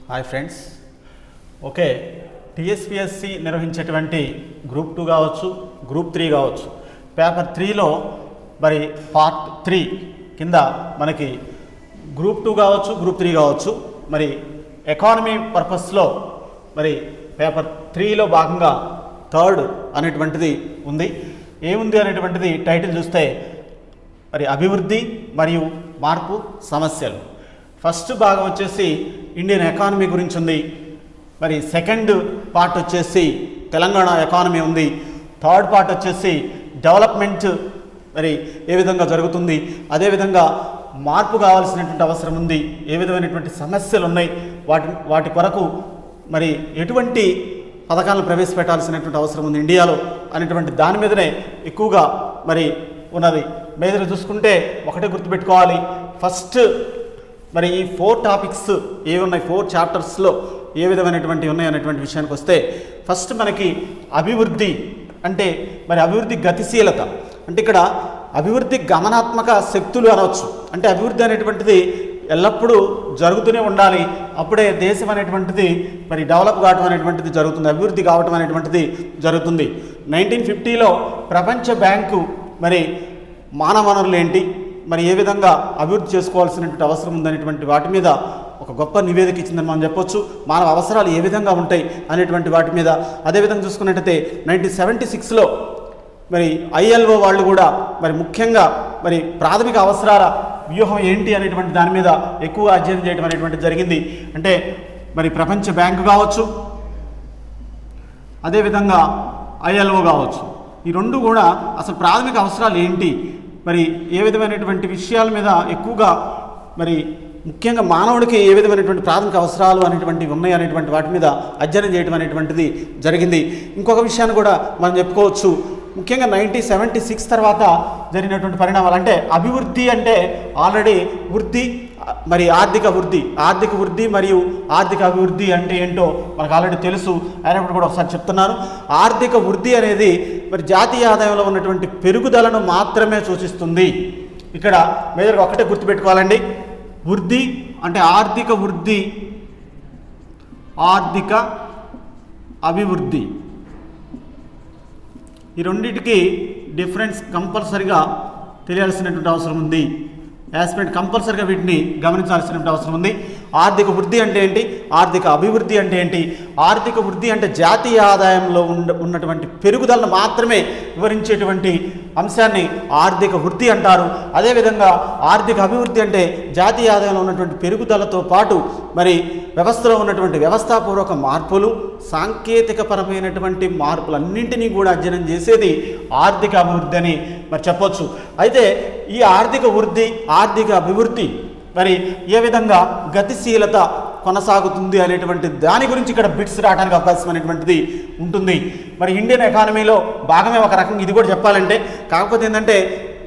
Hi friends. Okay, TSPSC నిర్వహించేటువంటి group 2 కావచ్చు, group 3 కావచ్చు, పేపర్ 3లో మరి పార్ట్ 3 కింద మనకి గ్రూప్ 2 కావచ్చు, గ్రూప్ 3 కావచ్చు, మరి ఎకానమీ పర్పస్లో మరి పేపర్ 3లో భాగంగా థర్డ్ అనేటువంటిది ఉంది. ఏముంది అనేటువంటిది టైటిల్ చూస్తే మరి అభివృద్ధి మరియు మార్పు సమస్యలు. ఫస్ట్ భాగం వచ్చేసి ఇండియన్ ఎకానమీ గురించి ఉంది. మరి సెకండ్ పార్ట్ వచ్చేసి తెలంగాణ ఎకానమీ ఉంది. థర్డ్ పార్ట్ వచ్చేసి డెవలప్మెంట్ మరి ఏ విధంగా జరుగుతుంది, అదేవిధంగా మార్పు కావాల్సినటువంటి అవసరం ఉంది, ఏ విధమైనటువంటి సమస్యలు ఉన్నాయి, వాటి కొరకు మరి ఎటువంటి పథకాలను ప్రవేశపెట్టాల్సినటువంటి అవసరం ఉంది ఇండియాలో అనేటువంటి దాని మీదనే ఎక్కువగా మరి ఉన్నది. మేజర్ చూసుకుంటే ఒకటే గుర్తుపెట్టుకోవాలి, ఫస్ట్ మరి ఈ 4 టాపిక్స్ ఏవి ఉన్నాయి, 4 చాప్టర్స్లో ఏ విధమైనటువంటి ఉన్నాయి అనేటువంటి విషయానికి వస్తే ఫస్ట్ మనకి అభివృద్ధి అంటే మరి అభివృద్ధి గతిశీలత అంటే ఇక్కడ అభివృద్ధి గమనాత్మక శక్తులు అనవచ్చు. అంటే అభివృద్ధి అనేటువంటిది ఎల్లప్పుడూ జరుగుతూనే ఉండాలి, అప్పుడే దేశం అనేటువంటిది మరి డెవలప్ కావడం అనేటువంటిది జరుగుతుంది, అభివృద్ధి కావడం అనేటువంటిది జరుగుతుంది. 1950లో ప్రపంచ బ్యాంకు మరి మానవ వనరులు ఏంటి, మరి ఏ విధంగా అభివృద్ధి చేసుకోవాల్సినటువంటి అవసరం ఉందనేటువంటి వాటి మీద ఒక గొప్ప నివేదిక ఇచ్చిందని మనం చెప్పొచ్చు. మానవ అవసరాలు ఏ విధంగా ఉంటాయి అనేటువంటి వాటి మీద. అదేవిధంగా చూసుకున్నట్టయితే 1976లో మరి ILO వాళ్ళు కూడా మరి ముఖ్యంగా మరి ప్రాథమిక అవసరాల వ్యూహం ఏంటి అనేటువంటి దాని మీద ఎక్కువ అధ్యయనం చేయడం అనేటువంటి జరిగింది. అంటే మరి ప్రపంచ బ్యాంకు కావచ్చు, అదేవిధంగా ILO కావచ్చు, ఈ రెండు కూడా అసలు ప్రాథమిక అవసరాలు ఏంటి, మరి ఏ విధమైనటువంటి విషయాల మీద ఎక్కువగా మరి ముఖ్యంగా మానవుడికి ఏ విధమైనటువంటి ప్రాథమిక అవసరాలు అనేటువంటివి ఉన్నాయి అనేటువంటి వాటి మీద అధ్యయనం చేయడం అనేటువంటిది జరిగింది. ఇంకొక విషయాన్ని కూడా మనం చెప్పుకోవచ్చు, ముఖ్యంగా 1976 తర్వాత జరిగినటువంటి పరిణామాలు. అంటే అభివృద్ధి అంటే ఆల్రెడీ వృద్ధి మరి ఆర్థిక వృద్ధి మరియు ఆర్థిక అభివృద్ధి అంటే ఏంటో మనకు ఆల్రెడీ తెలుసు. అయినప్పుడు కూడా ఒకసారి చెప్తున్నాను, ఆర్థిక వృద్ధి అనేది మరి జాతీయ ఆదాయంలో ఉన్నటువంటి పెరుగుదలను మాత్రమే సూచిస్తుంది. ఇక్కడ మేజర్గా ఒకటే గుర్తుపెట్టుకోవాలండి, వృద్ధి అంటే ఆర్థిక వృద్ధి, ఆర్థిక అభివృద్ధి, ఈ రెండింటికి డిఫరెన్స్ కంపల్సరిగా తెలియాల్సినటువంటి అవసరం ఉంది. యాస్పెక్ట్ కంపల్సరిగా వీటిని గమనించాల్సినటువంటి అవసరం ఉంది. ఆర్థిక వృద్ధి అంటే ఏంటి, ఆర్థిక అభివృద్ధి అంటే ఏంటి? ఆర్థిక వృద్ధి అంటే జాతీయ ఆదాయంలో ఉన్నటువంటి పెరుగుదలను మాత్రమే వివరించేటువంటి అంశాన్ని ఆర్థిక వృద్ధి అంటారు. అదేవిధంగా ఆర్థిక అభివృద్ధి అంటే జాతీయ ఆదాయంలో ఉన్నటువంటి పెరుగుదలతో పాటు మరి వ్యవస్థలో ఉన్నటువంటి వ్యవస్థాపూర్వక మార్పులు, సాంకేతికపరమైనటువంటి మార్పులన్నింటినీ కూడా అధ్యయనం చేసేది ఆర్థిక అభివృద్ధి అని మరి చెప్పొచ్చు. అయితే ఈ ఆర్థిక వృద్ధి, ఆర్థిక అభివృద్ధి మరి ఏ విధంగా గతిశీలత కొనసాగుతుంది అనేటువంటి దాని గురించి ఇక్కడ బిట్స్ రావడానికి అవకాశం అనేటువంటిది ఉంటుంది. మరి ఇండియన్ ఎకానమీలో భాగమే ఒక రకంగా ఇది కూడా చెప్పాలంటే. కాకపోతే ఏంటంటే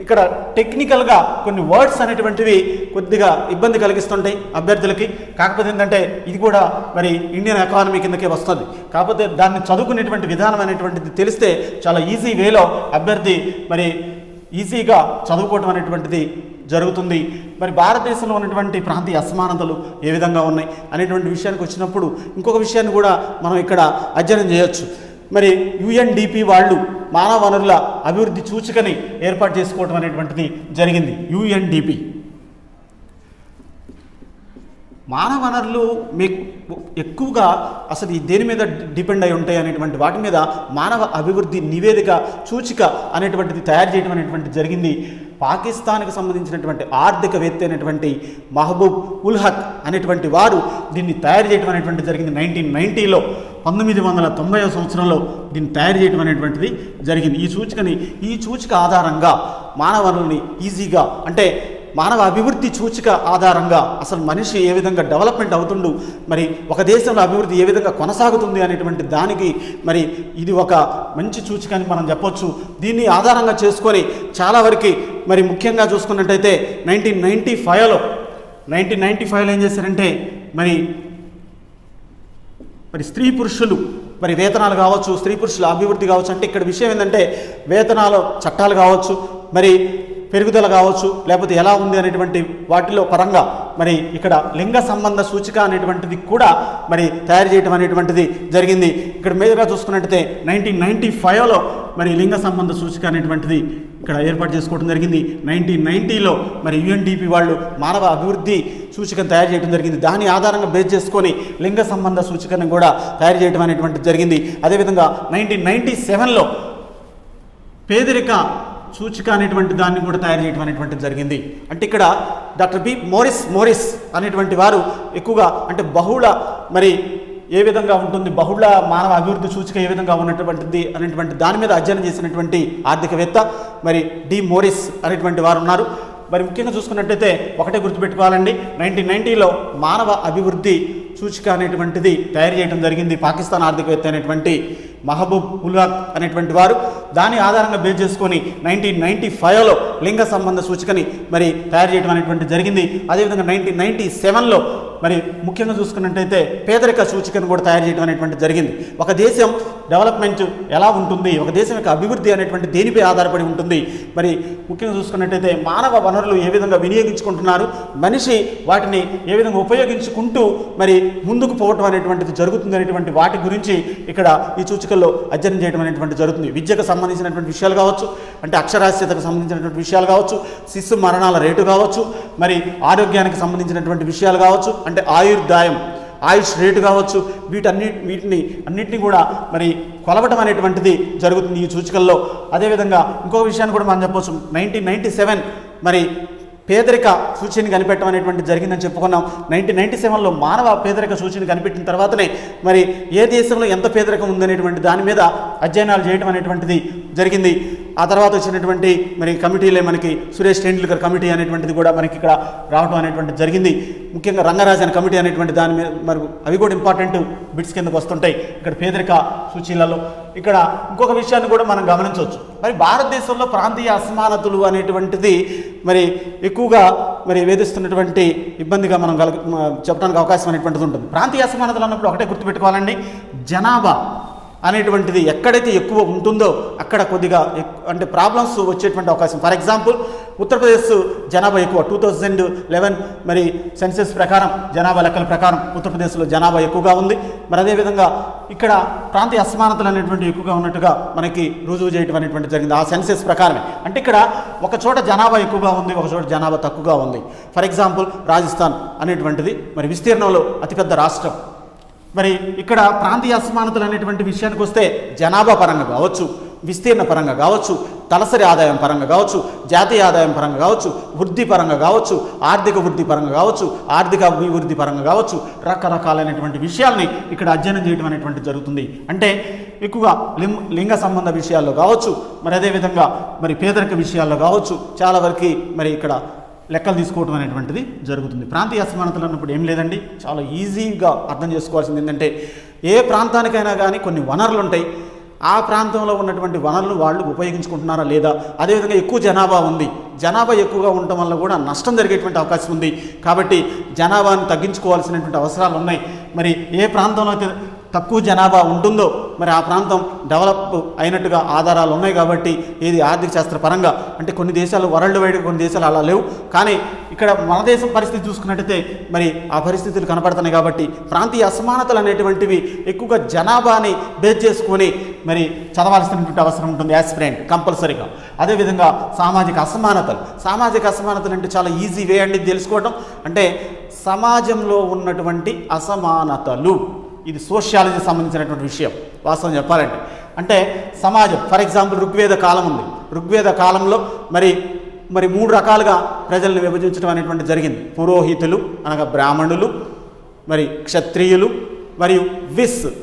ఇక్కడ టెక్నికల్గా కొన్ని వర్డ్స్ అనేటువంటివి కొద్దిగా ఇబ్బంది కలిగిస్తుంటాయి అభ్యర్థులకి. కాకపోతే ఏంటంటే ఇది కూడా మరి ఇండియన్ ఎకానమీ కిందకే వస్తుంది. కాకపోతే దాన్ని చదువుకునేటువంటి విధానం అనేటువంటిది తెలిస్తే చాలా ఈజీ వేలో అభ్యర్థి మరి ఈజీగా చదువుకోవడం అనేటువంటిది జరుగుతుంది. మరి భారతదేశంలో ఉన్నటువంటి ప్రాంతీయ అసమానతలు ఏ విధంగా ఉన్నాయి అనేటువంటి విషయానికి వచ్చినప్పుడు ఇంకొక విషయాన్ని కూడా మనం ఇక్కడ అధ్యయనం చేయొచ్చు. మరి UNDP వాళ్ళు మానవ వనరుల అభివృద్ధి సూచికని ఏర్పాటు చేసుకోవడం అనేటువంటిది జరిగింది. UNDP మానవ వనరులు ఎక్కువగా అసలు దేని మీద డిపెండ్ అయి ఉంటాయి అనేటువంటి వాటి మీద మానవ అభివృద్ధి నివేదిక సూచిక అనేటువంటిది తయారు చేయడం అనేటువంటిది జరిగింది. పాకిస్తాన్కి సంబంధించినటువంటి ఆర్థికవేత్త అయినటువంటి మహబూబ్ ఉల్ హక్ అనేటువంటి వారు దీన్ని తయారు చేయడం అనేటువంటిది జరిగింది. 1990లో 1990వ సంవత్సరంలో దీన్ని తయారు చేయడం అనేటువంటిది జరిగింది. ఈ సూచిక ఆధారంగా మానవ వనరుల్ని ఈజీగా అంటే మానవ అభివృద్ధి సూచిక ఆధారంగా అసలు మనిషి ఏ విధంగా డెవలప్మెంట్ అవుతుండు, మరి ఒక దేశంలో అభివృద్ధి ఏ విధంగా కొనసాగుతుంది అనేటువంటి దానికి మరి ఇది ఒక మంచి సూచిక అని మనం చెప్పొచ్చు. దీన్ని ఆధారంగా చేసుకొని చాలా వరకు మరి ముఖ్యంగా చూసుకున్నట్టయితే 1995లో ఏం చేశారంటే మరి స్త్రీ పురుషులు మరి వేతనాలు కావచ్చు, స్త్రీ పురుషుల అభివృద్ధి కావచ్చు. అంటే ఇక్కడ విషయం ఏంటంటే వేతనాలు చట్టాలు కావచ్చు, మరి పెరుగుదల కావచ్చు, లేకపోతే ఎలా ఉంది అనేటువంటి వాటిలో పరంగా మరి ఇక్కడ లింగ సంబంధ సూచిక అనేటువంటిది కూడా మరి తయారు చేయడం అనేటువంటిది జరిగింది. ఇక్కడ మీదుగా చూసుకున్నట్టయితే 1995లో మరి లింగ సంబంధ సూచిక అనేటువంటిది ఇక్కడ ఏర్పాటు చేసుకోవడం జరిగింది. 1990లో మరి UNDP వాళ్ళు మానవ అభివృద్ధి సూచికను తయారు చేయడం జరిగింది. దాని ఆధారంగా బేస్ చేసుకొని లింగ సంబంధ సూచికను కూడా తయారు చేయడం అనేటువంటిది జరిగింది. అదేవిధంగా 1997లో పేదరిక సూచిక అనేటువంటి దాన్ని కూడా తయారు చేయడం అనేటువంటిది జరిగింది. అంటే ఇక్కడ డాక్టర్ బి మోరిస్ అనేటువంటి వారు ఎక్కువగా అంటే బహుళ మరి ఏ విధంగా ఉంటుంది, బహుళ మానవ అభివృద్ధి సూచిక ఏ విధంగా ఉన్నటువంటిది అనేటువంటి దాని మీద అధ్యయనం చేసినటువంటి ఆర్థికవేత్త మరి డి మోరిస్ అనేటువంటి వారు ఉన్నారు. మరి ముఖ్యంగా చూసుకున్నట్టయితే ఒకటే గుర్తుపెట్టుకోవాలండి, 1990లో మానవ అభివృద్ధి సూచిక అనేటువంటిది తయారు చేయడం జరిగింది. పాకిస్తాన్ ఆర్థికవేత్త అనేటువంటి మహబూబ్ ఉల్ హక్ అనేటువంటి వారు దాని ఆధారంగా బేస్ చేసుకొని 1995లో లింగ సంబంధ సూచికని మరి తయారు చేయడం అనేటువంటి జరిగింది. అదేవిధంగా 1997లో మరి ముఖ్యంగా చూసుకున్నట్టయితే పేదరిక సూచికను కూడా తయారు చేయడం అనేటువంటి జరిగింది. ఒక దేశం డెవలప్మెంట్ ఎలా ఉంటుంది, ఒక దేశం యొక్క అభివృద్ధి అనేటువంటి దేనిపై ఆధారపడి ఉంటుంది. మరి ముఖ్యంగా చూసుకున్నట్టయితే మానవ వనరులు ఏ విధంగా వినియోగించుకుంటున్నారు, మనిషి వాటిని ఏ విధంగా ఉపయోగించుకుంటూ మరి ముందుకు పోవటం అనేటువంటిది జరుగుతుంది అనేటువంటి వాటి గురించి ఇక్కడ ఈ సూచికల్లో అధ్యయనం చేయడం అనేటువంటి జరుగుతుంది. విద్యకు సంబంధించినటువంటి విషయాలు కావచ్చు, అంటే అక్షరాస్యతకు సంబంధించినటువంటి విషయాలు కావచ్చు, శిశు మరణాల రేటు కావచ్చు, మరి ఆరోగ్యానికి సంబంధించినటువంటి విషయాలు కావచ్చు, అంటే ఆయుష్ రేటు కావచ్చు, అన్నిటినీ కూడా మరి కొలవటం అనేటువంటిది జరుగుతుంది ఈ సూచికల్లో. అదేవిధంగా ఇంకో విషయాన్ని కూడా మనం చెప్పవచ్చు, 1997 మరి పేదరిక సూచిని కనిపెట్టడం అనేటువంటి జరిగిందని చెప్పుకున్నాం. 1997లో మానవ పేదరిక సూచిని కనిపెట్టిన తర్వాతనే మరి ఏ దేశంలో ఎంత పేదరికం ఉందనేటువంటి దాని మీద అధ్యయనాలు చేయడం అనేటువంటిది జరిగింది. ఆ తర్వాత వచ్చినటువంటి మరి కమిటీలే మనకి సురేష్ టెండూల్కర్ కమిటీ అనేటువంటిది కూడా మనకి ఇక్కడ రావడం అనేటువంటిది జరిగింది. ముఖ్యంగా రంగరాజన్ కమిటీ అనేటువంటి దాని మీద మరి అవి కూడా ఇంపార్టెంట్ బిట్స్ కిందకు వస్తుంటాయి ఇక్కడ పేదరిక సూచీలలో. ఇక్కడ ఇంకొక విషయాన్ని కూడా మనం గమనించవచ్చు, మరి భారతదేశంలో ప్రాంతీయ అసమానతలు అనేటువంటిది మరి ఎక్కువగా మరి వేధిస్తున్నటువంటి ఇబ్బందిగా మనం చెప్పడానికి అవకాశం అనేటువంటిది ఉంటుంది. ప్రాంతీయ అసమానతలు అన్నప్పుడు ఒకటే గుర్తుపెట్టుకోవాలండి, జనాభా అనేటువంటిది ఎక్కడైతే ఎక్కువ ఉంటుందో అక్కడ కొద్దిగా అంటే ప్రాబ్లమ్స్ వచ్చేటువంటి అవకాశం. ఫర్ ఎగ్జాంపుల్ ఉత్తరప్రదేశ్ జనాభా ఎక్కువ, 2011 మరి సెన్సెస్ ప్రకారం జనాభా లెక్కల ప్రకారం ఉత్తరప్రదేశ్లో జనాభా ఎక్కువగా ఉంది. మరి అదేవిధంగా ఇక్కడ ప్రాంతీయ అసమానతలు అనేటువంటి ఎక్కువగా ఉన్నట్టుగా మనకి రుజువు చేయడం అనేటువంటి జరిగింది ఆ సెన్సెస్ ప్రకారమే. అంటే ఇక్కడ ఒక చోట జనాభా ఎక్కువగా ఉంది, ఒక చోట జనాభా తక్కువగా ఉంది. ఫర్ ఎగ్జాంపుల్ రాజస్థాన్ అనేటువంటిది మరి విస్తీర్ణంలో అతిపెద్ద రాష్ట్రం. మరి ఇక్కడ ప్రాంతీయ అసమానతలు అనేటువంటి విషయానికి వస్తే జనాభా పరంగా కావచ్చు, విస్తీర్ణ పరంగా కావచ్చు, తలసరి ఆదాయం పరంగా కావచ్చు, జాతీయ ఆదాయం పరంగా కావచ్చు, వృద్ధి పరంగా కావచ్చు, ఆర్థిక వృద్ధి పరంగా కావచ్చు, ఆర్థిక అభివృద్ధి పరంగా కావచ్చు, రకరకాలైనటువంటి విషయాల్ని ఇక్కడ అధ్యయనం చేయడం అనేటువంటి జరుగుతుంది. అంటే ఎక్కువగా లింగ సంబంధ విషయాల్లో కావచ్చు, మరి అదేవిధంగా మరి పేదరిక విషయాల్లో కావచ్చు, చాలా వరకు మరి ఇక్కడ లెక్కలు తీసుకోవడం అనేటువంటిది జరుగుతుంది. ప్రాంతీయ అసమానతలు అన్నప్పుడు ఏం లేదండి, చాలా ఈజీగా అర్థం చేసుకోవాల్సింది ఏంటంటే ఏ ప్రాంతానికైనా కానీ కొన్ని వనరులు ఉంటాయి, ఆ ప్రాంతంలో ఉన్నటువంటి వనరులు వాళ్ళు ఉపయోగించుకుంటున్నారా లేదా, అదేవిధంగా ఎక్కువ జనాభా ఉంది, జనాభా ఎక్కువగా ఉండటం వల్ల కూడా నష్టం జరిగేటువంటి అవకాశం ఉంది. కాబట్టి జనాభాను తగ్గించుకోవాల్సినటువంటి అవసరాలు ఉన్నాయి. మరి ఏ ప్రాంతంలో అయితే తక్కువ జనాభా ఉంటుందో మరి ఆ ప్రాంతం డెవలప్ అయినట్టుగా ఆధారాలు ఉన్నాయి. కాబట్టి ఇది ఆర్థిక శాస్త్ర పరంగా అంటే కొన్ని దేశాలు వరల్డ్ వైడ్ కొన్ని దేశాలు అలా లేవు, కానీ ఇక్కడ మన దేశం పరిస్థితి చూసుకున్నట్టయితే మరి ఆ పరిస్థితులు కనపడుతున్నాయి. కాబట్టి ప్రాంతీయ అసమానతలు అనేటువంటివి ఎక్కువగా జనాభాని బేస్ చేసుకొని మరి చదవాల్సినటువంటి అవసరం ఉంటుంది యాస్పిరెంట్ కంపల్సరీగా. అదేవిధంగా సామాజిక అసమానతలు అంటే చాలా ఈజీ వే అండి తెలుసుకోవడం. అంటే సమాజంలో ఉన్నటువంటి అసమానతలు, ఇది సోషియాలజీ సంబంధించినటువంటి విషయం వాస్తవం చెప్పాలంటే. అంటే సమాజం ఫర్ ఎగ్జాంపుల్ ఋగ్వేద కాలం ఉంది, ఋగ్వేద కాలంలో మరి 3 రకాలుగా ప్రజల్ని విభజించడం అనేటువంటి జరిగింది. పురోహితులు అనగా బ్రాహ్మణులు, మరి క్షత్రియులు, మరియు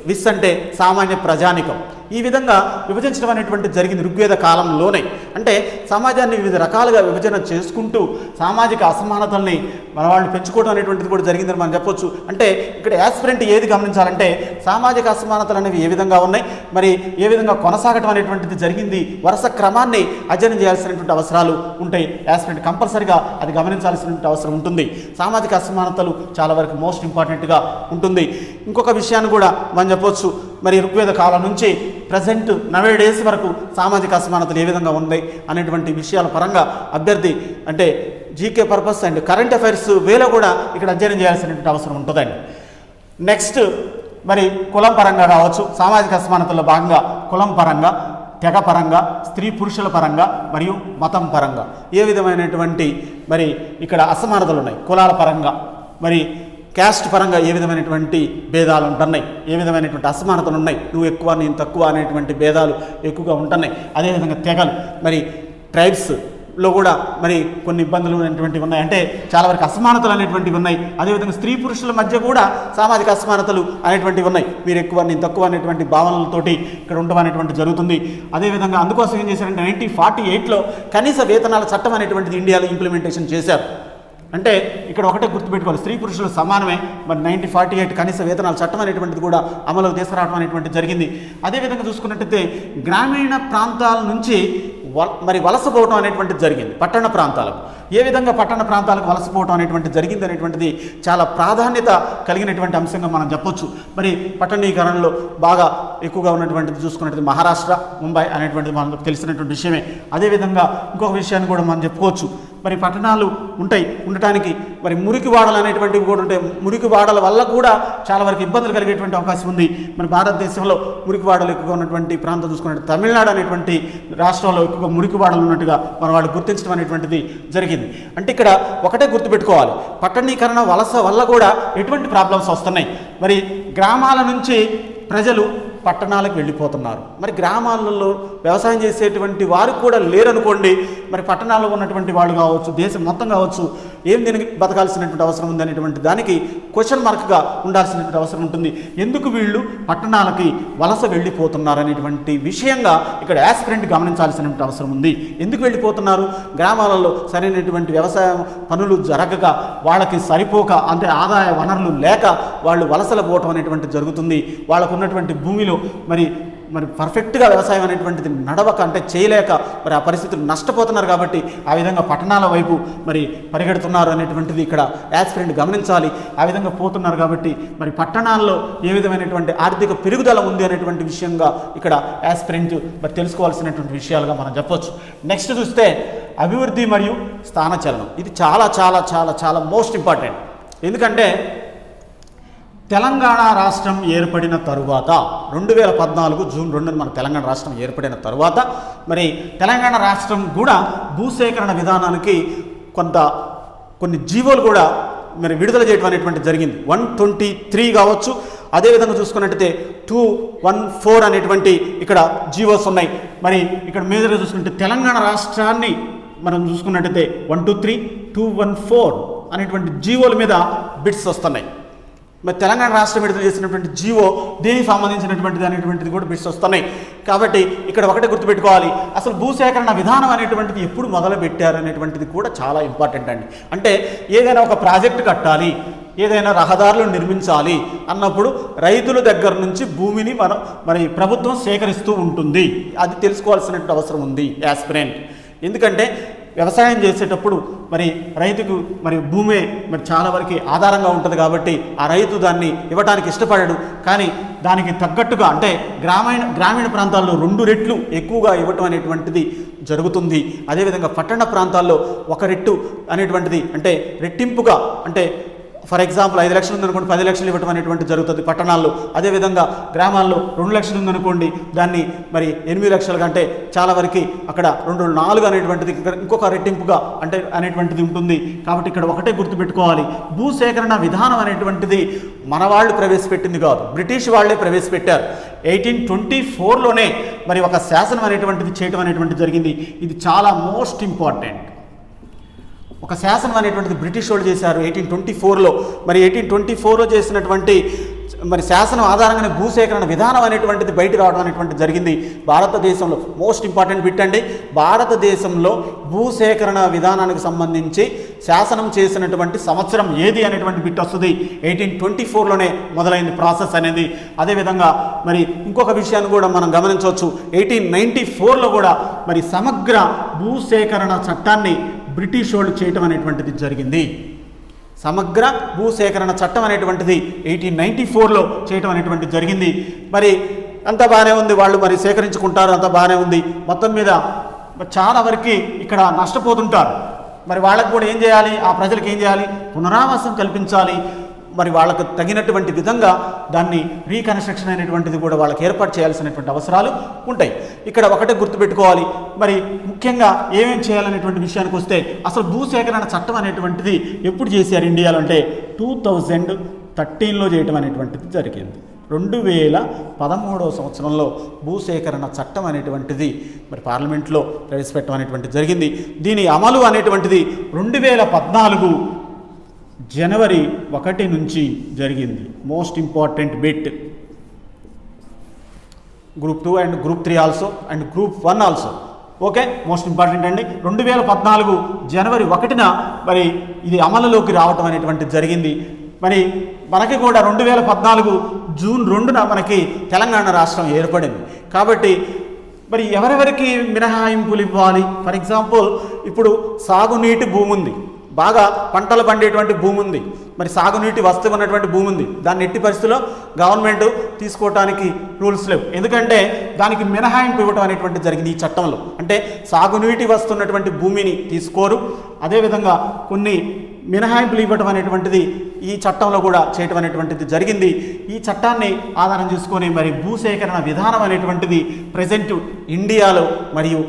విస్ అంటే సామాన్య ప్రజానికం. ఈ విధంగా విభజించడం అనేటువంటి జరిగింది ఋగ్వేద కాలంలోనే. అంటే సమాజాన్ని వివిధ రకాలుగా విభజన చేసుకుంటూ సామాజిక అసమానతల్ని మన వాళ్ళు పెంచుకోవడం అనేటువంటిది కూడా జరిగిందని మనం చెప్పొచ్చు. అంటే ఇక్కడ యాస్పిరెంట్ ఏది గమనించాలంటే సామాజిక అసమానతలు అనేవి ఏ విధంగా ఉన్నాయి, మరి ఏ విధంగా కొనసాగటం అనేటువంటిది జరిగింది, వరుస క్రమాన్ని అధ్యయనం చేయాల్సినటువంటి అవసరాలు ఉంటాయి. యాస్పిరెంట్ కంపల్సరిగా అది గమనించాల్సినటువంటి అవసరం ఉంటుంది. సామాజిక అసమానతలు చాలా వరకు మోస్ట్ ఇంపార్టెంట్గా ఉంటుంది. ఇంకొక విషయాన్ని కూడా మనం చెప్పొచ్చు, మరి ఋగ్వేద కాలం నుంచి ప్రజెంట్ నవే డేస్ వరకు సామాజిక అసమానతలు ఏ విధంగా ఉన్నాయి అనేటువంటి విషయాల పరంగా అభ్యర్థి అంటే GK purpose and current affairs వేలో కూడా ఇక్కడ అధ్యయనం చేయాల్సినటువంటి అవసరం ఉంటుందండి. నెక్స్ట్ మరి కులం పరంగా కావచ్చు, సామాజిక అసమానతల్లో భాగంగా కులం పరంగా, తెగ పరంగా, స్త్రీ పురుషుల పరంగా మరియు మతం పరంగా ఏ విధమైనటువంటి మరి ఇక్కడ అసమానతలు ఉన్నాయి. కులాల పరంగా మరి క్యాస్ట్ పరంగా ఏ విధమైనటువంటి భేదాలు ఉంటున్నాయి, ఏ విధమైనటువంటి అసమానతలు ఉన్నాయి, నువ్వు ఎక్కువ నేను తక్కువ అనేటువంటి భేదాలు ఎక్కువగా ఉంటున్నాయి. అదేవిధంగా తెగలు మరి ట్రైబ్స్లో కూడా మరి కొన్ని ఇబ్బందులు అనేటువంటివి ఉన్నాయి, అంటే చాలా వరకు అసమానతలు అనేటువంటివి ఉన్నాయి. అదేవిధంగా స్త్రీ పురుషుల మధ్య కూడా సామాజిక అసమానతలు అనేటువంటివి ఉన్నాయి. మీరు ఎక్కువ నేను తక్కువ అనేటువంటి భావనలతోటి ఇక్కడ ఉండడం అనేటువంటి జరుగుతుంది. అదేవిధంగా అందుకోసం ఏం చేశారంటే 1948లో కనీస వేతనాల చట్టం అనేటువంటిది ఇండియాలో ఇంప్లిమెంటేషన్ చేశారు. అంటే ఇక్కడ ఒకటే గుర్తుపెట్టుకోవాలి, స్త్రీ పురుషులు సమానమే. మరి 1948 కనీస వేతనాల చట్టం అనేటువంటిది కూడా అమలుకు తీసుకురావడం అనేటువంటి జరిగింది. అదేవిధంగా చూసుకున్నట్టయితే గ్రామీణ ప్రాంతాల నుంచి మరి వలసపోవడం అనేటువంటిది జరిగింది పట్టణ ప్రాంతాలకు. ఏ విధంగా పట్టణ ప్రాంతాలకు వలసపోవడం అనేటువంటిది జరిగింది అనేటువంటిది చాలా ప్రాధాన్యత కలిగినటువంటి అంశంగా మనం చెప్పొచ్చు. మరి పట్టణీకరణలో బాగా ఎక్కువగా ఉన్నటువంటిది చూసుకున్నట్టు మహారాష్ట్ర, ముంబై అనేటువంటిది మనకు తెలిసినటువంటి విషయమే. అదేవిధంగా ఇంకొక విషయాన్ని కూడా మనం చెప్పుకోవచ్చు, మరి పట్టణాలు ఉంటాయి, ఉండటానికి మరి మురికి వాడలు అనేటువంటివి కూడా ఉంటాయి. మురికి వాడల వల్ల కూడా చాలా వరకు ఇబ్బందులు కలిగేటువంటి అవకాశం ఉంది. మరి భారతదేశంలో మురికి వాడలు ఎక్కువగా ఉన్నటువంటి ప్రాంతం చూసుకున్నట్టు తమిళనాడు అనేటువంటి రాష్ట్రంలో ఎక్కువగా మురికి వాడలు ఉన్నట్టుగా మన వాళ్ళు గుర్తించడం అనేటువంటిది జరిగింది. అంటే ఇక్కడ ఒకటే గుర్తుపెట్టుకోవాలి, పట్టణీకరణ వలస వల్ల కూడా ఎటువంటి ప్రాబ్లమ్స్ వస్తున్నాయి. మరి గ్రామాల నుంచి ప్రజలు పట్టణాలకు వెళ్ళిపోతున్నారు. మరి గ్రామాలలో వ్యవసాయం చేసేటువంటి వారు కూడా లేరనుకోండి, మరి పట్టణాల్లో ఉన్నటువంటి వాళ్ళు కావచ్చు, దేశం మొత్తం కావచ్చు, ఏం దీనికి బతకాల్సినటువంటి అవసరం ఉంది అనేటువంటి దానికి క్వశ్చన్ మార్క్గా ఉండాల్సినటువంటి అవసరం ఉంటుంది. ఎందుకు వీళ్ళు పట్టణాలకి వలస వెళ్ళిపోతున్నారు అనేటువంటి విషయంగా ఇక్కడ యాస్పిరెంట్ గమనించాల్సినటువంటి అవసరం ఉంది. ఎందుకు వెళ్ళిపోతున్నారు? గ్రామాలలో సరైనటువంటి వ్యవసాయ పనులు జరగక, వాళ్ళకి సరిపోక, అంటే ఆదాయ వనరులు లేక వాళ్ళు వలసలు పోవటం అనేటువంటి జరుగుతుంది. వాళ్ళకు ఉన్నటువంటి భూమిలో మరి పర్ఫెక్ట్గా వ్యవసాయం అనేటువంటిది నడవక, అంటే చేయలేక మరి ఆ పరిస్థితులు నష్టపోతున్నారు. కాబట్టి ఆ విధంగా పట్టణాల వైపు మరి పరిగెడుతున్నారు అనేటువంటిది ఇక్కడ యాస్పిరెంట్ గమనించాలి. ఆ విధంగా పోతున్నారు కాబట్టి మరి పట్టణాల్లో ఏ విధమైనటువంటి ఆర్థిక పెరుగుదల ఉంది అనేటువంటి విషయంగా ఇక్కడ యాస్పిరెంట్ మరి తెలుసుకోవాల్సినటువంటి విషయాలుగా మనం చెప్పొచ్చు. నెక్స్ట్ చూస్తే అభివృద్ధి మరియు స్థానచలనం. ఇది చాలా చాలా చాలా చాలా మోస్ట్ ఇంపార్టెంట్. ఎందుకంటే తెలంగాణ రాష్ట్రం ఏర్పడిన తరువాత 2014 జూన్ 2న మన తెలంగాణ రాష్ట్రం ఏర్పడిన తరువాత మరి తెలంగాణ రాష్ట్రం కూడా భూసేకరణ విధానానికి కొన్ని జీవోలు కూడా మరి విడుదల చేయడం అనేటువంటి జరిగింది. 123 కావచ్చు, అదేవిధంగా చూసుకున్నట్టయితే 214 అనేటువంటి ఇక్కడ జీవోస్ ఉన్నాయి. మరి ఇక్కడ మేజర్గా చూసుకుంటే తెలంగాణ రాష్ట్రాన్ని మనం చూసుకున్నట్టయితే 123, 214 అనేటువంటి జీవోల మీద బిట్స్ వస్తున్నాయి. మరి తెలంగాణ రాష్ట్రం విడుదల చేసినటువంటి జీవో దీనికి సంబంధించినటువంటిది అనేటువంటిది కూడా బిట్స్ వస్తున్నాయి. కాబట్టి ఇక్కడ ఒకటే గుర్తుపెట్టుకోవాలి, అసలు భూసేకరణ విధానం అనేటువంటిది ఎప్పుడు మొదలు పెట్టారు అనేటువంటిది కూడా చాలా ఇంపార్టెంట్ అండి. అంటే ఏదైనా ఒక ప్రాజెక్టు కట్టాలి, ఏదైనా రహదారులు నిర్మించాలి అన్నప్పుడు రైతుల దగ్గర నుంచి భూమిని మరి ప్రభుత్వం సేకరిస్తూ ఉంటుంది. అది తెలుసుకోవాల్సినటువంటి అవసరం ఉంది యాస్పిరెంట్. ఎందుకంటే వ్యవసాయం చేసేటప్పుడు మరి రైతుకు మరి భూమే మరి చాలా వరకు ఆధారంగా ఉంటుంది. కాబట్టి ఆ రైతు దాన్ని ఇవ్వడానికి ఇష్టపడడు. కానీ దానికి తగ్గట్టుగా అంటే గ్రామీణ ప్రాంతాల్లో 2 రెట్లు ఎక్కువగా ఇవ్వటం అనేటువంటిది జరుగుతుంది. అదేవిధంగా పట్టణ ప్రాంతాల్లో 1 రెట్టు అనేటువంటిది అంటే రెట్టింపుగా, అంటే ఫర్ ఎగ్జాంపుల్ 5 లక్షలు ఉందనుకోండి 10 లక్షలు ఇవ్వటం అనేటువంటి జరుగుతుంది పట్టణాల్లో. అదేవిధంగా గ్రామాల్లో 2 లక్షలు ఉందనుకోండి దాన్ని మరి 8 లక్షలు కంటే చాలా వరకు అక్కడ 2-4 అనేటువంటిది ఇంకొక రెట్టింపుగా అంటే అనేటువంటిది ఉంటుంది. కాబట్టి ఇక్కడ ఒకటే గుర్తుపెట్టుకోవాలి, భూసేకరణ విధానం అనేటువంటిది మన వాళ్ళు ప్రవేశపెట్టింది కాదు, బ్రిటిష్ వాళ్ళే ప్రవేశపెట్టారు. 1824లోనే మరి ఒక శాసనం అనేటువంటిది చేయటం అనేటువంటిది జరిగింది. ఇది చాలా మోస్ట్ ఇంపార్టెంట్. ఒక శాసనం అనేటువంటిది బ్రిటిష్ వాళ్ళు చేశారు 1824లో. మరి 1824లో చేసినటువంటి మరి శాసనం ఆధారంగానే భూసేకరణ విధానం అనేటువంటిది బయట రావడం అనేటువంటిది జరిగింది భారతదేశంలో. మోస్ట్ ఇంపార్టెంట్ బిట్ అండి, భారతదేశంలో భూసేకరణ విధానానికి సంబంధించి శాసనం చేసినటువంటి సంవత్సరం ఏది అనేటువంటి బిట్ వస్తుంది. 1824లోనే మొదలైంది ప్రాసెస్ అనేది. అదేవిధంగా మరి ఇంకొక విషయాన్ని కూడా మనం గమనించవచ్చు, 1894లో కూడా మరి సమగ్ర భూసేకరణ చట్టాన్ని బ్రిటిష్ వాళ్ళు చేయటం అనేటువంటిది జరిగింది. సమగ్ర భూసేకరణ చట్టం అనేటువంటిది 1894లో చేయటం అనేటువంటిది జరిగింది. మరి అంత బాగానే ఉంది, వాళ్ళు మరి సేకరించుకుంటారు, అంత బాగానే ఉంది. మొత్తం మీద చాలా వరకు ఇక్కడ నష్టపోతుంటారు. మరి వాళ్ళకు కూడా ఏం చేయాలి, ఆ ప్రజలకు ఏం చేయాలి, పునరావాసం కల్పించాలి. మరి వాళ్ళకు తగినటువంటి విధంగా దాన్ని రీకన్స్ట్రక్షన్ అనేటువంటిది కూడా వాళ్ళకి ఏర్పాటు చేయాల్సినటువంటి అవసరాలు ఉంటాయి. ఇక్కడ ఒకటే గుర్తుపెట్టుకోవాలి, మరి ముఖ్యంగా ఏమేం చేయాలనేటువంటి విషయానికి వస్తే అసలు భూసేకరణ చట్టం అనేటువంటిది ఎప్పుడు చేశారు ఇండియాలో అంటే 2013లో చేయటం అనేటువంటిది జరిగింది. 2013వ సంవత్సరంలో భూసేకరణ చట్టం అనేటువంటిది మరి పార్లమెంట్లో ప్రవేశపెట్టడం అనేటువంటిది జరిగింది. దీని అమలు అనేటువంటిది 2014 జనవరి 1 నుంచి జరిగింది. Most important bit. Group 2 and group 3 also and group 1 also. Okay, most important అండి. 2014 జనవరి 1న మరి ఇది అమలులోకి రావటం అనేటువంటిది జరిగింది. మరి మనకి కూడా 2014 జూన్ 2న మనకి తెలంగాణ రాష్ట్రం ఏర్పడింది. కాబట్టి మరి ఎవరెవరికి మినహాయింపులు ఇవ్వాలి? ఫర్ ఎగ్జాంపుల్ ఇప్పుడు సాగునీటి భూమి ఉంది, బాగా పంటలు పండేటువంటి భూమి ఉంది, మరి సాగునీటి వస్తువు ఉన్నటువంటి భూమి ఉంది, దాన్ని ఎట్టి పరిస్థితుల్లో గవర్నమెంట్ తీసుకోవటానికి రూల్స్ లేవు. ఎందుకంటే దానికి మినహాయింపు ఇవ్వడం అనేటువంటి జరిగింది ఈ చట్టంలో. అంటే సాగునీటి వస్తువు ఉన్నటువంటి భూమిని తీసుకోరు. అదేవిధంగా కొన్ని మినహాయింపులు ఇవ్వటం అనేటువంటిది ఈ చట్టంలో కూడా చేయటం అనేటువంటిది జరిగింది. ఈ చట్టాన్ని ఆధారం చేసుకొని మరి భూసేకరణ విధానం అనేటువంటిది ప్రజెంట్ ఇండియాలో మరియు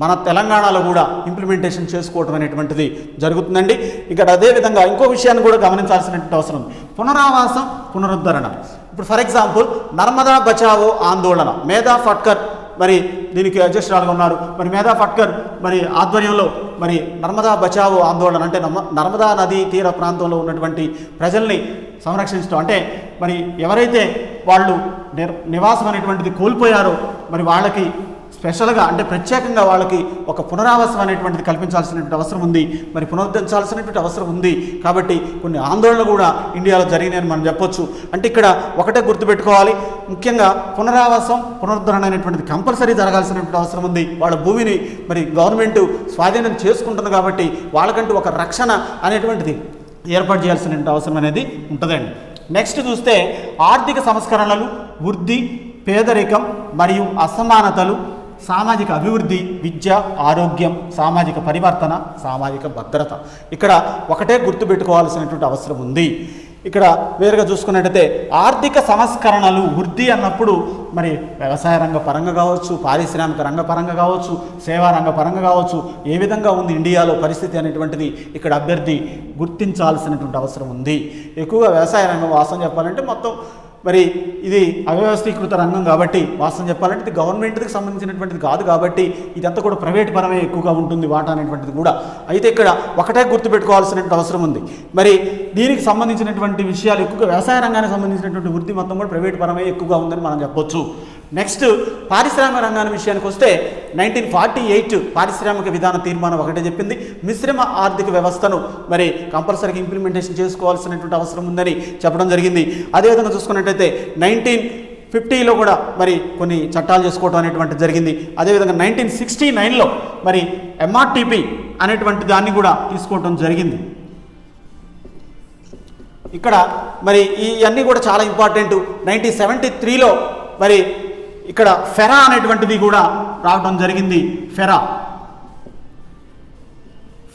మన తెలంగాణలో కూడా ఇంప్లిమెంటేషన్ చేసుకోవటం అనేటువంటిది జరుగుతుందండి. ఇక్కడ అదేవిధంగా ఇంకో విషయాన్ని కూడా గమనించాల్సినటువంటి అవసరం, పునరావాసం పునరుద్ధరణ. ఇప్పుడు ఫర్ ఎగ్జాంపుల్ నర్మదా బచావో ఆందోళన, మేధా ఫట్కర్ మరి దీనికి అధ్యక్షురాలుగా ఉన్నారు. మరి మేధా ఫట్కర్ మరి ఆధ్వర్యంలో మరి నర్మదా బచావో ఆందోళన అంటే నర్మదా నదీ తీర ప్రాంతంలో ఉన్నటువంటి ప్రజల్ని సంరక్షించడం, అంటే మరి ఎవరైతే వాళ్ళు నివాసం అనేటువంటిది కోల్పోయారో మరి వాళ్ళకి స్పెషల్గా అంటే ప్రత్యేకంగా వాళ్ళకి ఒక పునరావాసం అనేటువంటిది కల్పించాల్సినటువంటి అవసరం ఉంది, మరి పునరుద్ధరించాల్సినటువంటి అవసరం ఉంది. కాబట్టి కొన్ని ఆందోళనలు కూడా ఇండియాలో జరిగినాయని మనం చెప్పొచ్చు. అంటే ఇక్కడ ఒకటే గుర్తుపెట్టుకోవాలి, ముఖ్యంగా పునరావాసం పునరుద్ధరణ అనేటువంటిది కంపల్సరీ జరగాల్సినటువంటి అవసరం ఉంది. వాళ్ళ భూమిని మరి గవర్నమెంట్ స్వాధీనం చేసుకుంటుంది కాబట్టి వాళ్ళకంటూ ఒక రక్షణ అనేటువంటిది ఏర్పాటు చేయాల్సినటువంటి అవసరం అనేది ఉంటుందండి. నెక్స్ట్ చూస్తే ఆర్థిక సంస్కరణలు, వృద్ధి, పేదరికం మరియు అసమానతలు, సామాజిక అభివృద్ధి, విద్య, ఆరోగ్యం, సామాజిక పరివర్తన, సామాజిక భద్రత. ఇక్కడ ఒకటే గుర్తుపెట్టుకోవాల్సినటువంటి అవసరం ఉంది. ఇక్కడ వేరుగా చూసుకున్నట్టయితే ఆర్థిక సంస్కరణలు, వృద్ధి అన్నప్పుడు మరి వ్యవసాయ రంగ పరంగా కావచ్చు, పారిశ్రామిక రంగ పరంగా కావచ్చు, సేవా రంగ పరంగా కావచ్చు, ఏ విధంగా ఉంది ఇండియాలో పరిస్థితి అనేటువంటిది ఇక్కడ అభ్యర్థి గుర్తించాల్సినటువంటి అవసరం ఉంది. ఎక్కువగా వ్యవసాయ రంగం వాస్తవం చెప్పాలంటే మొత్తం మరి ఇది అవ్యవస్థీకృత రంగం కాబట్టి వాస్తవం చెప్పాలంటే ఇది గవర్నమెంట్కి సంబంధించినటువంటిది కాదు కాబట్టి ఇదంతా కూడా ప్రైవేట్ పరమే ఎక్కువగా ఉంటుంది వాటా అనేటువంటిది కూడా. అయితే ఇక్కడ ఒకటే గుర్తుపెట్టుకోవాల్సినటువంటి అవసరం ఉంది. మరి దీనికి సంబంధించినటువంటి విషయాలు ఎక్కువగా వ్యవసాయ రంగానికి సంబంధించినటువంటి వృద్ధి మొత్తం కూడా ప్రైవేట్ పరమే ఎక్కువగా ఉందని మనం చెప్పొచ్చు. నెక్స్ట్ పారిశ్రామిక రంగాన్ని విషయానికి వస్తే 1948 పారిశ్రామిక విధాన తీర్మానం ఒకటే చెప్పింది, మిశ్రమ ఆర్థిక వ్యవస్థను మరి కంపల్సరీగా ఇంప్లిమెంటేషన్ చేసుకోవాల్సినటువంటి అవసరం ఉందని చెప్పడం జరిగింది. అదేవిధంగా చూసుకున్నట్టయితే 1950లో కూడా మరి కొన్ని చట్టాలు చేసుకోవడం అనేటువంటిది జరిగింది. అదేవిధంగా 1969లో మరి MRTP అనేటువంటి దాన్ని కూడా తీసుకోవడం జరిగింది. ఇక్కడ మరి ఇవన్నీ కూడా చాలా ఇంపార్టెంట్. 1973లో మరి ఇక్కడ ఫెరా అనేటువంటిది కూడా రావడం జరిగింది. FERA,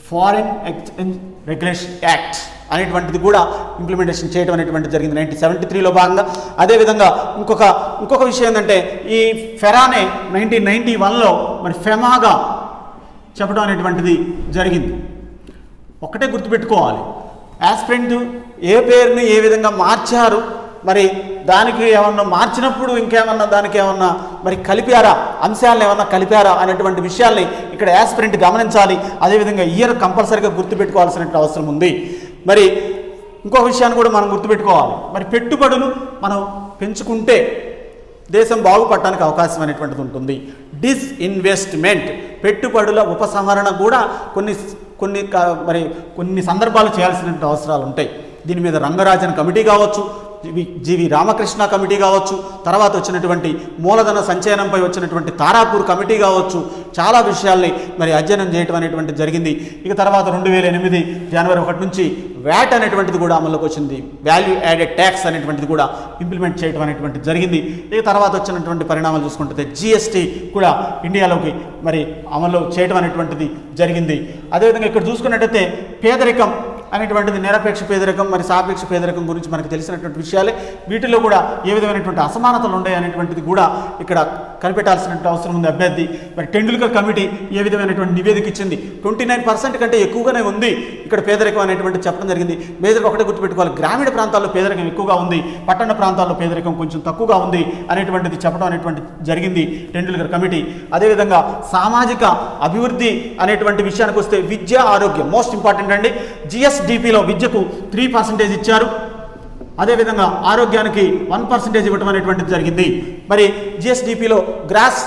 foreign exchange regulation act అనేటువంటిది కూడా ఇంప్లిమెంటేషన్ చేయడం అనేటువంటిది జరిగింది 1973లో భాగంగా. అదేవిధంగా ఇంకొక విషయం ఏంటంటే ఈ ఫెరానే 1991లో మరి ఫెమాగా చెప్పడం అనేటువంటిది జరిగింది. ఒకటే గుర్తుపెట్టుకోవాలి, యాస్పిరెంట్ ఏ పేరుని ఏ విధంగా మార్చారు, మరి దానికి ఏమన్నా మార్చినప్పుడు ఇంకేమన్నా దానికి ఏమన్నా మరి కలిపారా, అంశాలను ఏమన్నా కలిపారా అనేటువంటి విషయాల్ని ఇక్కడ యాస్పిరెంట్ గమనించాలి. అదేవిధంగా ఇయర్ కంపల్సరీగా గుర్తుపెట్టుకోవాల్సినటువంటి అవసరం ఉంది. మరి ఇంకొక విషయాన్ని కూడా మనం గుర్తుపెట్టుకోవాలి, మరి పెట్టుబడులు మనం పెంచుకుంటే దేశం బాగుపడటానికి అవకాశం అనేటువంటిది ఉంటుంది. డిస్ఇన్వెస్ట్మెంట్, పెట్టుబడుల ఉపసంహరణ కూడా కొన్ని సందర్భాలు చేయాల్సినటువంటి అవసరాలు ఉంటాయి. దీని మీద రంగరాజన్ కమిటీ కావచ్చు, జీవి రామకృష్ణ కమిటీ కావచ్చు, తర్వాత వచ్చినటువంటి మూలధన సంచయనంపై వచ్చినటువంటి తారాపూర్ కమిటీ కావచ్చు, చాలా విషయాల్ని మరి అధ్యయనం చేయటం అనేటువంటిది జరిగింది. ఇక తర్వాత 2008 జనవరి 1 నుంచి వ్యాట్ అనేటువంటిది కూడా అమల్లోకి వచ్చింది. వాల్యూ యాడెడ్ ట్యాక్స్ అనేటువంటిది కూడా ఇంప్లిమెంట్ చేయడం అనేటువంటిది జరిగింది. ఇక తర్వాత వచ్చినటువంటి పరిణామాలు చూసుకుంటే జిఎస్టీ కూడా ఇండియాలోకి మరి అమలు చేయడం అనేటువంటిది జరిగింది. అదేవిధంగా ఇక్కడ చూసుకున్నట్టయితే పేదరికం అనేటువంటిది నిరపేక్ష పేదరికం మరి సాపేక్ష పేదరికం గురించి మనకు తెలిసినటువంటి విషయాలే. వీటిలో కూడా ఏ విధమైనటువంటి అసమానతలు ఉన్నాయి అనేటువంటిది కూడా ఇక్కడ కనిపెట్టాల్సినటువంటి అవసరం ఉంది అభ్యర్థి. మరి టెండూల్కర్ కమిటీ ఏ విధమైనటువంటి నివేదిక ఇచ్చింది, 29% కంటే ఎక్కువగానే ఉంది ఇక్కడ పేదరికం అనేటువంటి చెప్పడం జరిగింది. మేజర్గా ఒకటే గుర్తుపెట్టుకోవాలి, గ్రామీణ ప్రాంతాల్లో పేదరికం ఎక్కువగా ఉంది, పట్టణ ప్రాంతాల్లో పేదరికం కొంచెం తక్కువగా ఉంది అనేటువంటిది చెప్పడం అనేటువంటి జరిగింది టెండూల్కర్ కమిటీ. అదేవిధంగా సామాజిక అభివృద్ధి అనేటువంటి విషయానికి వస్తే విద్య ఆరోగ్యం మోస్ట్ ఇంపార్టెంట్ అండి. జిఎస్డిపిలో విద్యకు 3% ఇచ్చారు, అదేవిధంగా ఆరోగ్యానికి 1% ఇవ్వటం అనేటువంటిది జరిగింది. మరి జిఎస్డిపిలో గ్రాస్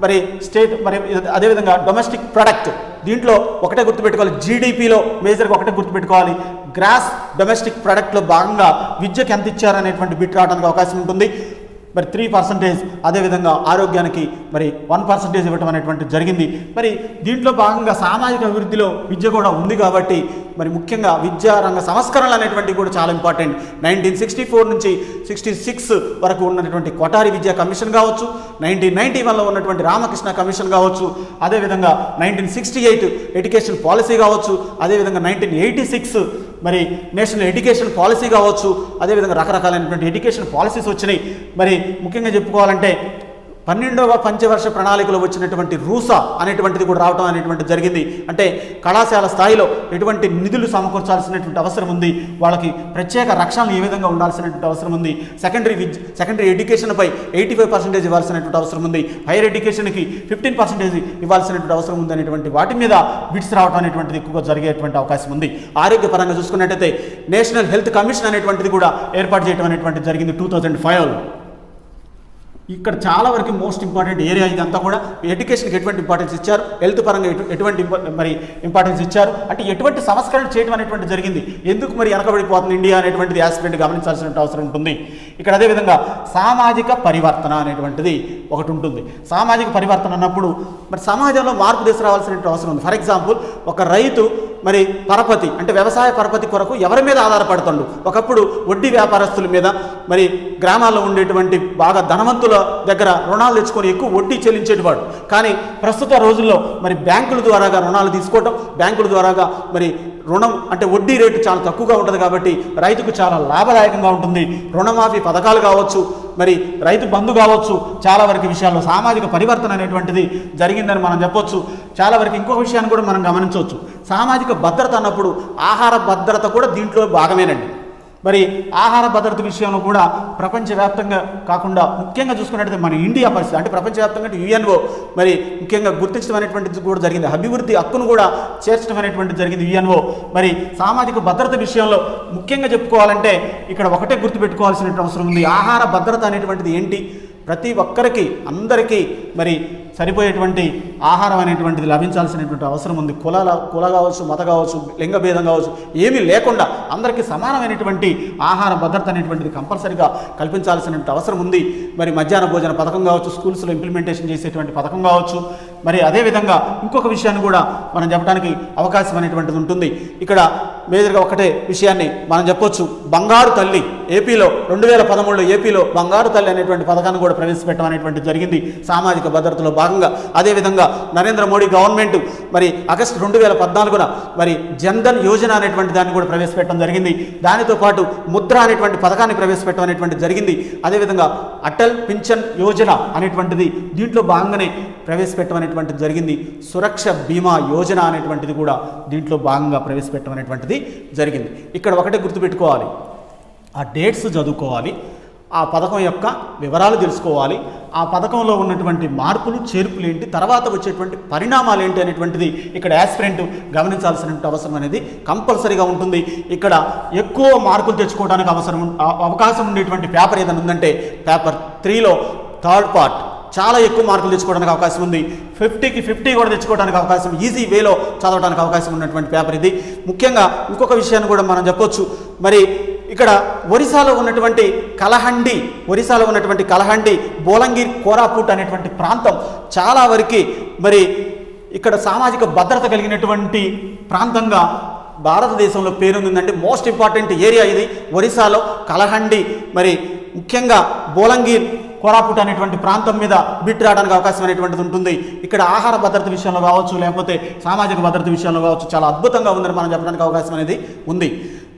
మరి స్టేట్ మరి అదేవిధంగా డొమెస్టిక్ ప్రొడక్ట్ దీంట్లో ఒకటే గుర్తుపెట్టుకోవాలి, జీడిపిలో మేజర్గా ఒకటే గుర్తుపెట్టుకోవాలి, గ్రాస్ డొమెస్టిక్ ప్రొడక్ట్లో భాగంగా విద్యకి ఎంత ఇచ్చారనేటువంటి బిట్ రావడానికి అవకాశం ఉంటుంది. మరి 3%, అదేవిధంగా ఆరోగ్యానికి మరి 1% ఇవ్వటం అనేటువంటిది జరిగింది. మరి దీంట్లో భాగంగా సామాజిక అభివృద్ధిలో విద్య కూడా ఉంది కాబట్టి మరి ముఖ్యంగా విద్యారంగ సంస్కరణలు అనేటువంటివి కూడా చాలా ఇంపార్టెంట్. 1964 నుంచి 66 వరకు ఉన్నటువంటి కొఠారి విద్యా కమిషన్ కావచ్చు, 1991లో ఉన్నటువంటి రామకృష్ణ కమిషన్ కావచ్చు, అదేవిధంగా 1968 ఎడ్యుకేషన్ పాలసీ కావచ్చు, అదేవిధంగా 1986 మరి నేషనల్ ఎడ్యుకేషన్ పాలసీ కావచ్చు, అదేవిధంగా రకరకాలైనటువంటి ఎడ్యుకేషన్ పాలసీస్ వచ్చినాయి. మరి ముఖ్యంగా చెప్పుకోవాలంటే 12వ పంచవర్ష ప్రణాళికలో వచ్చినటువంటి రూసా అనేటువంటిది కూడా రావడం అనేటువంటిది జరిగింది. అంటే కళాశాల స్థాయిలో ఎటువంటి నిధులు సమకూర్చాల్సినటువంటి అవసరం ఉంది, వాళ్ళకి ప్రత్యేక రక్షణలు ఏ విధంగా ఉండాల్సినటువంటి అవసరం ఉంది, సెకండరీ ఎడ్యుకేషన్పై 85% ఇవ్వాల్సినటువంటి అవసరం ఉంది, హైయర్ ఎడ్యుకేషన్కి 15% ఇవ్వాల్సినటువంటి అవసరం ఉంది అనేటువంటి వాటి మీద బిట్స్ రావడం అనేటువంటిది ఎక్కువగా జరిగేటువంటి అవకాశం ఉంది. ఆరోగ్యపరంగా చూసుకున్నట్టయితే నేషనల్ హెల్త్ కమిషన్ అనేటువంటిది కూడా ఏర్పాటు చేయడం అనేటువంటిది జరిగింది 2005లో. ఇక్కడ చాలా వరకు మోస్ట్ ఇంపార్టెంట్ ఏరియా ఇదంతా కూడా. ఎడ్యుకేషన్కి ఎటువంటి ఇంపార్టెన్స్ ఇచ్చారు, హెల్త్ పరంగా ఎటువంటి మరి ఇంపార్టెన్స్ ఇచ్చారు, అంటే ఎటువంటి సంస్కరణలు చేయడం అనేటువంటి జరిగింది, ఎందుకు మరి వెనకబడిపోతుంది ఇండియా అనేటువంటిది యాస్పిరెంట్ గమనించాల్సిన అవసరం ఉంటుంది. ఇక్కడ అదేవిధంగా సామాజిక పరివర్తన అనేటువంటిది ఒకటి ఉంటుంది. సామాజిక పరివర్తన అన్నప్పుడు మరి సమాజంలో మార్పు తీసుకురావాల్సిన అవసరం ఉంది. ఫర్ ఎగ్జాంపుల్, ఒక రైతు మరి పరపతి అంటే వ్యవసాయ పరపతి కొరకు ఎవరి మీద ఆధారపడుతుండు, ఒకప్పుడు వడ్డీ వ్యాపారస్తుల మీద మరి గ్రామాల్లో ఉండేటువంటి బాగా ధనవంతుల దగ్గర రుణాలు తెచ్చుకొని ఎక్కువ వడ్డీ చెల్లించేటివాడు. కానీ ప్రస్తుత రోజుల్లో మరి బ్యాంకుల ద్వారాగా రుణాలు తీసుకోవటం, బ్యాంకుల ద్వారాగా మరి రుణం అంటే వడ్డీ రేటు చాలా తక్కువగా ఉంటుంది కాబట్టి రైతుకు చాలా లాభదాయకంగా ఉంటుంది. రుణమాఫీ పథకాలు కావచ్చు, మరి రైతు బంధు కావచ్చు, చాలా వరకు విషయాల్లో సామాజిక పరివర్తన అనేటువంటిది జరిగిందని మనం చెప్పొచ్చు. చాలా వరకు ఇంకొక విషయాన్ని కూడా మనం గమనించవచ్చు, సామాజిక భద్రత అన్నప్పుడు ఆహార భద్రత కూడా దీంట్లో భాగమేనండి. మరి ఆహార భద్రత విషయంలో కూడా ప్రపంచవ్యాప్తంగా కాకుండా ముఖ్యంగా చూసుకున్నట్టయితే మన ఇండియా పరిస్థితి అంటే ప్రపంచవ్యాప్తంగా యుఎన్ఓ మరి ముఖ్యంగా గుర్తించడం అనేటువంటిది కూడా జరిగింది. అభివృద్ధి హక్కును కూడా చేర్చడం అనేటువంటిది జరిగింది యుఎన్ఓ. మరి సామాజిక భద్రత విషయంలో ముఖ్యంగా చెప్పుకోవాలంటే ఇక్కడ ఒకటే గుర్తుపెట్టుకోవాల్సిన అవసరం ఉంది, ఆహార భద్రత అనేటువంటిది ఏంటి, ప్రతి ఒక్కరికి అందరికీ మరి సరిపోయేటువంటి ఆహారం అనేటువంటిది లభించాల్సినటువంటి అవసరం ఉంది. కుల కావచ్చు, మత కావచ్చు, లింగ భేదం కావచ్చు, ఏమీ లేకుండా అందరికీ సమానమైనటువంటి ఆహార భద్రత అనేటువంటిది కంపల్సరిగా కల్పించాల్సినటువంటి అవసరం ఉంది. మరి మధ్యాహ్న భోజన పథకం కావచ్చు, స్కూల్స్లో ఇంప్లిమెంటేషన్ చేసేటువంటి పథకం కావచ్చు. మరి అదేవిధంగా ఇంకొక విషయాన్ని కూడా మనం చెప్పడానికి అవకాశం అనేటువంటిది ఉంటుంది. ఇక్కడ మేజర్గా ఒకటే విషయాన్ని మనం చెప్పొచ్చు, బంగారు తల్లి ఏపీలో 2013లో ఏపీలో బంగారు తల్లి అనేటువంటి పథకాన్ని కూడా ప్రవేశపెట్టడం అనేటువంటి జరిగింది సామాజిక భద్రతలో భాగంగా. అదేవిధంగా నరేంద్ర మోడీ గవర్నమెంట్ మరి ఆగస్టు 2014న మరి జన్ధన్ యోజన అనేటువంటి దాన్ని కూడా ప్రవేశపెట్టడం జరిగింది. దానితో పాటు ముద్ర అనేటువంటి పథకాన్ని ప్రవేశపెట్టడం అనేటువంటి జరిగింది. అదేవిధంగా అటల్ పింఛన్ యోజన అనేటువంటిది దీంట్లో భాగంగానే ప్రవేశపెట్టడం అనేటువంటిది జరిగింది. సురక్ష బీమా యోజన అనేటువంటిది కూడా దీంట్లో భాగంగా ప్రవేశపెట్టడం అనేటువంటిది జరిగింది. ఇక్కడ ఒకటే గుర్తుపెట్టుకోవాలి, ఆ డేట్స్ చదువుకోవాలి, ఆ పథకం యొక్క వివరాలు తెలుసుకోవాలి, ఆ పథకంలో ఉన్నటువంటి మార్పులు చేర్పులు ఏంటి, తర్వాత వచ్చేటువంటి పరిణామాలు ఏంటి అనేటువంటిది ఇక్కడ యాస్పిరెంట్ గమనించాల్సిన అవసరం అనేది కంపల్సరీగా ఉంటుంది. ఇక్కడ ఎక్కువ మార్కులు తెచ్చుకోవడానికి అవకాశం ఉండేటువంటి పేపర్ ఏదైనా ఉందంటే పేపర్ 3లో థర్డ్ పార్ట్ చాలా ఎక్కువ మార్కులు తెచ్చుకోవడానికి అవకాశం ఉంది. 50కి 50 కూడా తెచ్చుకోవడానికి అవకాశం, ఈజీ వేలో చదవడానికి అవకాశం ఉన్నటువంటి పేపర్ ఇది. ముఖ్యంగా ఇంకొక విషయాన్ని కూడా మనం చెప్పొచ్చు. మరి ఇక్కడ ఒరిస్సాలో ఉన్నటువంటి కలహండి, బోలంగిర్, కోరాపుట్ అనేటువంటి ప్రాంతం చాలా వరకు మరి ఇక్కడ సామాజిక భద్రత కలిగినటువంటి ప్రాంతంగా భారతదేశంలో పేరుందండి. మోస్ట్ ఇంపార్టెంట్ ఏరియా ఇది. ఒరిస్సాలో కలహండి, మరి ముఖ్యంగా బోలంగిర్, కోరాపుట్ అనేటువంటి ప్రాంతం మీద బిట్ రావడానికి అవకాశం అనేటువంటిది ఉంటుంది. ఇక్కడ ఆహార భద్రత విషయంలో కావచ్చు, లేకపోతే సామాజిక భద్రత విషయంలో కావచ్చు, చాలా అద్భుతంగా ఉందని మనం చెప్పడానికి అవకాశం అనేది ఉంది.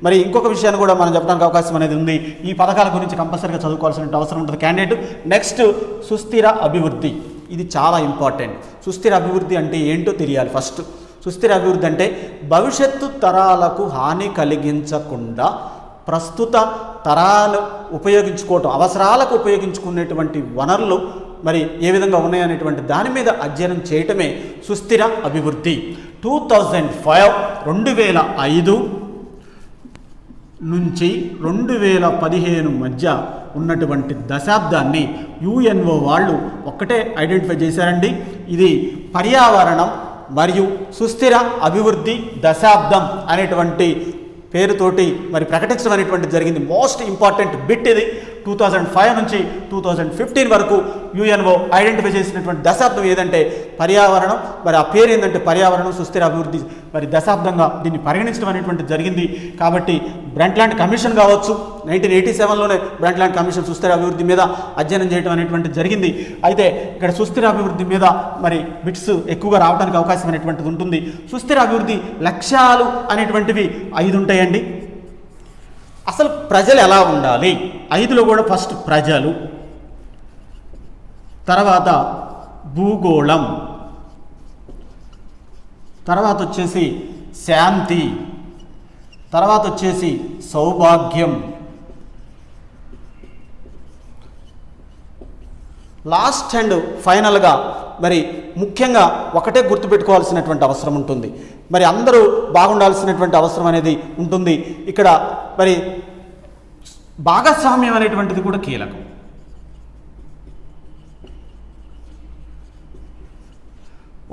మరి ఇంకొక విషయాన్ని కూడా మనం చెప్పడానికి అవకాశం అనేది ఉంది. ఈ పథకాల గురించి కంపల్సరీగా చదువుకోవాల్సిన అవసరం ఉంటుంది క్యాండిడేట్. నెక్స్ట్, సుస్థిర అభివృద్ధి. ఇది చాలా ఇంపార్టెంట్. సుస్థిర అభివృద్ధి అంటే ఏంటో తెలియాలి ఫస్ట్. సుస్థిర అభివృద్ధి అంటే భవిష్యత్తు తరాలకు హాని కలిగించకుండా ప్రస్తుత తరాలు ఉపయోగించుకోవటం, అవసరాలకు ఉపయోగించుకునేటువంటి వనరులు మరి ఏ విధంగా ఉన్నాయనేటువంటి దాని మీద అధ్యయనం చేయటమే సుస్థిర అభివృద్ధి. 2005 నుంచి 2015 మధ్య ఉన్నటువంటి దశాబ్దాన్ని యుఎన్ఓ వాళ్ళు ఒక్కటే ఐడెంటిఫై చేశారండి. ఇది పర్యావరణం మరియు సుస్థిర అభివృద్ధి దశాబ్దం అనేటువంటి పేరుతోటి మరి ప్రకటించడం అనేటువంటి జరిగింది. మోస్ట్ ఇంపార్టెంట్ బిట్ ఇది. 2005 నుంచి 2015 వరకు యుఎన్ఓ ఐడెంటిఫై చేసినటువంటి దశాబ్దం ఏదంటే పర్యావరణం. మరి ఆ పేరు ఏంటంటే పర్యావరణం సుస్థిర అభివృద్ధి మరి దశాబ్దంగా దీన్ని పరిగణించడం అనేటువంటి జరిగింది. కాబట్టి బ్రంట్లాండ్ కమిషన్ కావచ్చు, 1987లోనే బ్రంట్లాండ్ కమిషన్ సుస్థిర అభివృద్ధి మీద అధ్యయనం చేయడం అనేటువంటి జరిగింది. అయితే ఇక్కడ సుస్థిర అభివృద్ధి మీద మరి బిట్స్ ఎక్కువగా రావడానికి అవకాశం అనేటువంటిది ఉంటుంది. సుస్థిర అభివృద్ధి లక్ష్యాలు అనేటువంటివి 5 ఉంటాయండి. అసలు ప్రజలు ఎలా ఉండాలి? 5లో కూడా ఫస్ట్ ప్రజలు, తర్వాత భూగోళం, తర్వాత వచ్చేసి శాంతి, తర్వాత వచ్చేసి సౌభాగ్యం, లాస్ట్ అండ్ ఫైనల్గా మరి ముఖ్యంగా ఒకటే గుర్తుపెట్టుకోవాల్సినటువంటి అవసరం ఉంటుంది. మరి అందరూ బాగుండాల్సినటువంటి అవసరం అనేది ఉంటుంది. ఇక్కడ మరి భాగస్వామ్యం అనేటువంటిది కూడా కీలకం.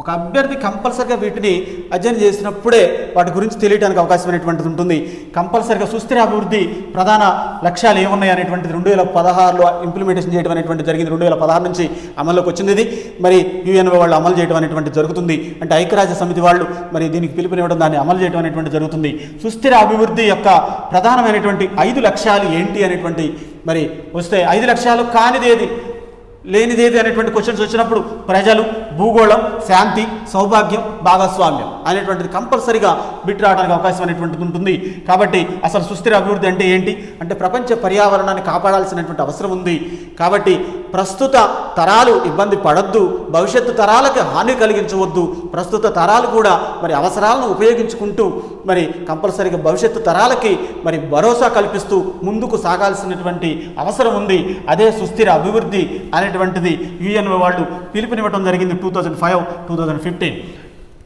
ఒక అభ్యర్థి కంపల్సరిగా వీటిని అధ్యయనం చేసినప్పుడే వాటి గురించి తెలియడానికి అవకాశం అనేటువంటిది ఉంటుంది. కంపల్సరిగా సుస్థిర అభివృద్ధి ప్రధాన లక్ష్యాలు ఏమున్నాయి అనేటువంటిది 2016లో ఇంప్లిమెంటేషన్ చేయడం అనేటువంటి జరిగింది. 2016 నుంచి అమల్లోకి వచ్చింది ఇది. మరి యుఎన్ఓ వాళ్ళు అమలు చేయడం అనేటువంటి జరుగుతుంది. అంటే ఐక్యరాజ్య సమితి వాళ్ళు మరి దీనికి పిలుపునివ్వడం, దాన్ని అమలు చేయడం అనేటువంటి జరుగుతుంది. సుస్థిర అభివృద్ధి యొక్క ప్రధానమైనటువంటి 5 లక్ష్యాలు ఏంటి అనేటువంటి మరి వస్తే 5 లక్ష్యాలు కానిదేది లేనిదేది అనేటువంటి క్వశ్చన్స్ వచ్చినప్పుడు ప్రజలు, భూగోళం, శాంతి, సౌభాగ్యం, భాగస్వామ్యం అనేటువంటిది కంపల్సరీగా బిట్ రావడానికి అవకాశం అనేటువంటిది ఉంటుంది. కాబట్టి అసలు సుస్థిర అభివృద్ధి అంటే ఏంటి అంటే ప్రపంచ పర్యావరణాన్ని కాపాడాల్సినటువంటి అవసరం ఉంది. కాబట్టి ప్రస్తుత తరాలు ఇబ్బంది పడద్దు, భవిష్యత్తు తరాలకు హాని కలిగించవద్దు, ప్రస్తుత తరాలు కూడా మరి అవసరాలను ఉపయోగించుకుంటూ మరి కంపల్సరీగా భవిష్యత్తు తరాలకి మరి భరోసా కల్పిస్తూ ముందుకు సాగాల్సినటువంటి అవసరం ఉంది. అదే సుస్థిర అభివృద్ధి అనేటువంటిది యుఎన్ఓ వాళ్ళు పిలుపునివ్వడం జరిగింది 2005-2015.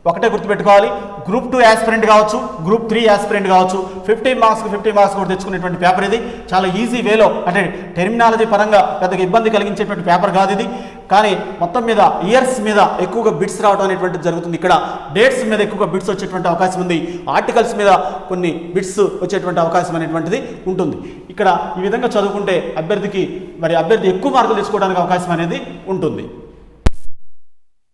ఒకటే గుర్తుపెట్టుకోవాలి, గ్రూప్ 2 యాస్పిరెంట్ కావచ్చు, గ్రూప్ 3 యాస్పిరెంట్ కావచ్చు, 50 మార్క్స్ కూడా తెచ్చుకునేటువంటి పేపర్ ఇది. చాలా ఈజీ వేలో, అంటే టెర్మినాలజీ పరంగా పెద్దగా ఇబ్బంది కలిగించేటువంటి పేపర్ కాదు ఇది. కానీ మొత్తం మీద ఇయర్స్ మీద ఎక్కువగా బిట్స్ రావడం అనేటువంటిది జరుగుతుంది. ఇక్కడ డేట్స్ మీద ఎక్కువగా బిట్స్ వచ్చేటువంటి అవకాశం ఉంది. ఆర్టికల్స్ మీద కొన్ని బిట్స్ వచ్చేటువంటి అవకాశం అనేటువంటిది ఉంటుంది. ఇక్కడ ఈ విధంగా చదువుకుంటే అభ్యర్థి ఎక్కువ మార్కులు తెచ్చుకోవడానికి అవకాశం అనేది ఉంటుంది.